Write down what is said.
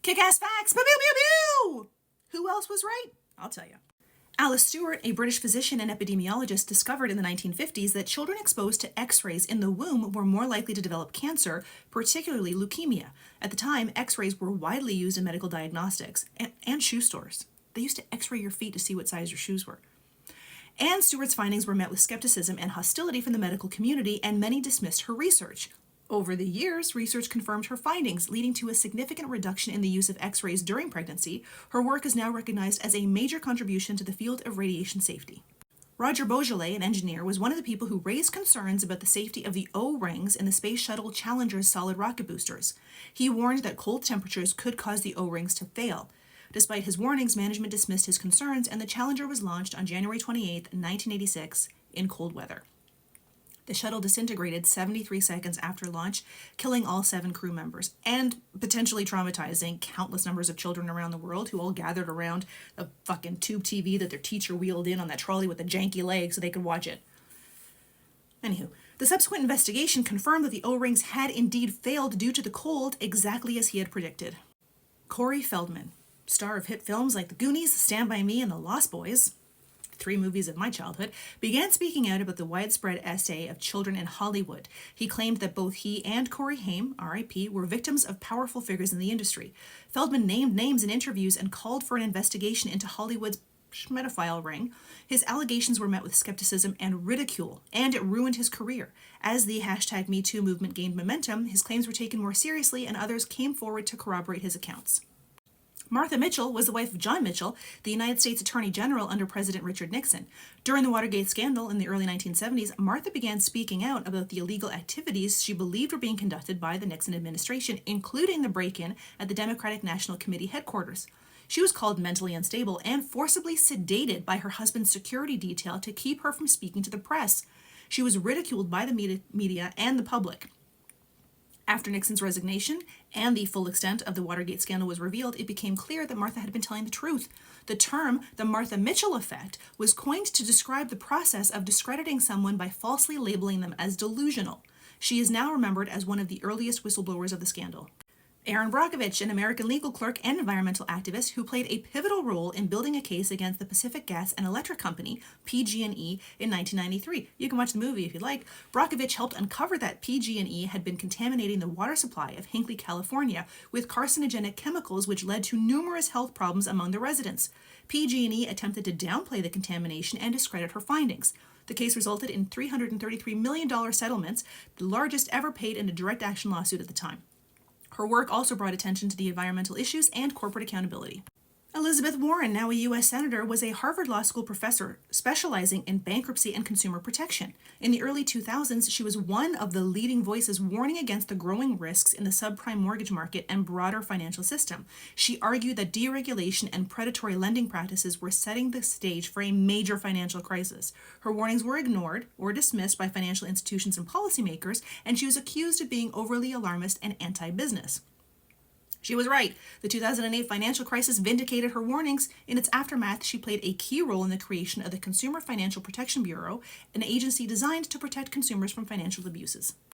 Kick-ass facts! Pew, pew, pew, pew! Who else was right? I'll tell you. Alice Stewart, a British physician and epidemiologist, discovered in the 1950s that children exposed to X-rays in the womb were more likely to develop cancer, particularly leukemia. At the time, X-rays were widely used in medical diagnostics and shoe stores. They used to X-ray your feet to see what size your shoes were. And Stewart's findings were met with skepticism and hostility from the medical community, and many dismissed her research. Over the years, research confirmed her findings, leading to a significant reduction in the use of X-rays during pregnancy. Her work is now recognized as a major contribution to the field of radiation safety. Roger Boisjoly, an engineer, was one of the people who raised concerns about the safety of the O-rings in the Space Shuttle Challenger's solid rocket boosters. He warned that cold temperatures could cause the O-rings to fail. Despite his warnings, management dismissed his concerns, and the Challenger was launched on January 28, 1986, in cold weather. The shuttle disintegrated 73 seconds after launch, killing all 7 crew members and potentially traumatizing countless numbers of children around the world who all gathered around a fucking tube TV that their teacher wheeled in on that trolley with a janky leg so they could watch it. Anywho, the subsequent investigation confirmed that the O-rings had indeed failed due to the cold, exactly as he had predicted. Corey Feldman, star of hit films like The Goonies, Stand By Me, and The Lost Boys, 3 movies of my childhood, began speaking out about the widespread essay of children in Hollywood. He claimed that both he and Corey Haim, R.I.P., were victims of powerful figures in the industry. Feldman named names in interviews and called for an investigation into Hollywood's schmedophile ring. His allegations were met with skepticism and ridicule, and it ruined his career. As the #MeToo movement gained momentum, his claims were taken more seriously, and others came forward to corroborate his accounts. Martha Mitchell was the wife of John Mitchell, the United States Attorney General under President Richard Nixon. During the Watergate scandal in the early 1970s, Martha began speaking out about the illegal activities she believed were being conducted by the Nixon administration, including the break-in at the Democratic National Committee headquarters. She was called mentally unstable and forcibly sedated by her husband's security detail to keep her from speaking to the press. She was ridiculed by the media and the public. After Nixon's resignation and the full extent of the Watergate scandal was revealed, it became clear that Martha had been telling the truth. The term, the Martha Mitchell effect, was coined to describe the process of discrediting someone by falsely labeling them as delusional. She is now remembered as one of the earliest whistleblowers of the scandal. Erin Brockovich, an American legal clerk and environmental activist who played a pivotal role in building a case against the Pacific Gas and Electric Company, PG&E, in 1993. You can watch the movie if you like. Brockovich helped uncover that PG&E had been contaminating the water supply of Hinckley, California, with carcinogenic chemicals which led to numerous health problems among the residents. PG&E attempted to downplay the contamination and discredit her findings. The case resulted in $333 million settlements, the largest ever paid in a direct action lawsuit at the time. Her work also brought attention to the environmental issues and corporate accountability. Elizabeth Warren, now a U.S. Senator, was a Harvard Law School professor specializing in bankruptcy and consumer protection. In the early 2000s, she was one of the leading voices warning against the growing risks in the subprime mortgage market and broader financial system. She argued that deregulation and predatory lending practices were setting the stage for a major financial crisis. Her warnings were ignored or dismissed by financial institutions and policymakers, and she was accused of being overly alarmist and anti-business. She was right. The 2008 financial crisis vindicated her warnings. In its aftermath, she played a key role in the creation of the Consumer Financial Protection Bureau, an agency designed to protect consumers from financial abuses.